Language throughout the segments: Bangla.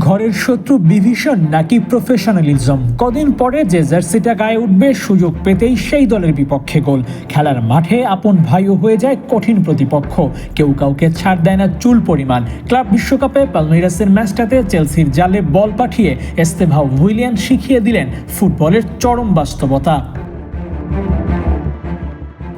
ঘরের শত্রু বিভীষণ নাকি প্রফেশনালিজম? কদিন পরে যে জার্সিটা গায়ে উঠবে সুযোগ পেতেই সেই দলের বিপক্ষে গোল। খেলার মাঠে আপন ভাইও হয়ে যায় কঠিন প্রতিপক্ষ। কেউ কাউকে ছাড় দেয় না চুল পরিমাণ। ক্লাব বিশ্বকাপে পালমেইরাসের ম্যাচটাতে চেলসির জালে বল পাঠিয়ে এস্তেভাও উইলিয়ান শিখিয়ে দিলেন ফুটবলের চরম বাস্তবতা।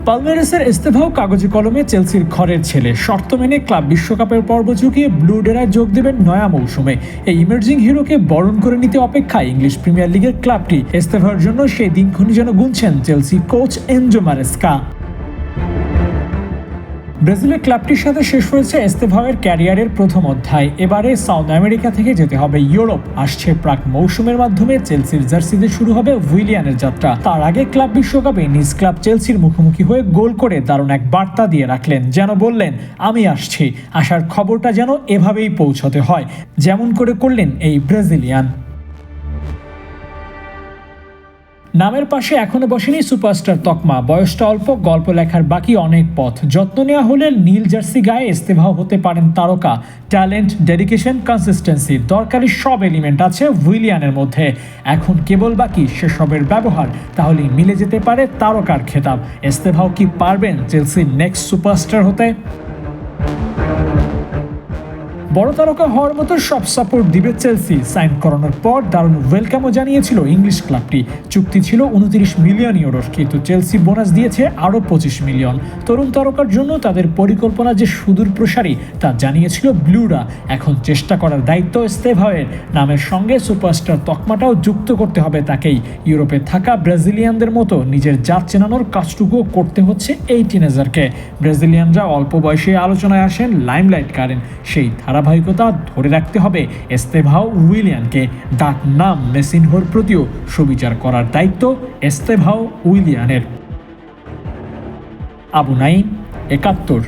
পালমেইরাসের এস্তেভাও কাগজে কলমে চেলসির ঘরের ছেলে। শর্ত মেনে ক্লাব বিশ্বকাপের পর্ব চুকিয়ে ব্লু ডেরায় যোগ দেবেন নয়া মৌসুমে। এই ইমার্জিং হিরোকে বরণ করে নিতে অপেক্ষায় ইংলিশ প্রিমিয়ার লিগের ক্লাবটি। এস্তেভাওর জন্য সেই দিনক্ষণই যেন গুনছেন চেলসি কোচ এনজো মারেস্কা। ব্রাজিলের ক্লাবটির সাথে শেষ হয়েছে এস্তেভাওয়ের ক্যারিয়ারের প্রথম অধ্যায়। এবারে সাউথ আমেরিকা থেকে যেতে হবে ইউরোপ। আসছে প্রাক মৌসুমের মাধ্যমে চেলসির জার্সিতে শুরু হবে উইলিয়ানের যাত্রা। তার আগে ক্লাব বিশ্বকাপে নিজ ক্লাব চেলসির মুখোমুখি হয়ে গোল করে দারুণ এক বার্তা দিয়ে রাখলেন, যেন বললেন আমি আসছি। আসার খবরটা যেন এভাবেই পৌঁছতে হয়, যেমন করে করলেন এই ব্রাজিলিয়ান। নামের পাশে এখনো বসেনি সুপারস্টার তকমা। বয়সটা অল্প, গল্প লেখার বাকি অনেক পথ। যত্ন নেওয়া হলে নীল জার্সি গায়ে এস্তেভাও হতে পারেন তারকা। ট্যালেন্ট, ডেডিকেশন, কনসিস্টেন্সি, দরকারি সব এলিমেন্ট আছে উইলিয়ানের মধ্যে। এখন কেবল বাকি সেসবের ব্যবহার। তাহলেই মিলে যেতে পারে তারকার খেতাব। এস্তেভাও কি পারবেন চেলসির নেক্সট সুপারস্টার হতে? বড় তারকা হওয়ার মতো সব সাপোর্ট দিবে চেলসি। সাইন করানোর পর দারুণ ওয়েলকামও জানিয়েছিল ইংলিশ ক্লাবটি। চুক্তি ছিল 29 মিলিয়ন ইউরোর, কিন্তু চেলসি বোনাস দিয়েছে আরও 25 মিলিয়ন। তরুণ তারকার জন্য তাদের পরিকল্পনা যে সুদূর প্রসারী তা জানিয়েছিল ব্লুরা। এখন চেষ্টা করার দায়িত্ব এস্তেভাওয়ের। নামের সঙ্গে সুপারস্টার তকমাটাও যুক্ত করতে হবে তাকেই। ইউরোপে থাকা ব্রাজিলিয়ানদের মতো নিজের জাত চেনানোর কাজটুকুও করতে হচ্ছে এই টিনেজারকে। ব্রাজিলিয়ানরা অল্প বয়সে আলোচনায় আসেন, লাইমলাইট কারেন। সেই ধারাবাহিকতা ধরে রাখতে হবে এস্তেভাও উইলিয়ানকে। ডাক নাম মেসিনহোর প্রতিও সুবিচার করার দায়িত্ব এস্তেভাও উইলিয়ানের। আবু নাইম, ৭১।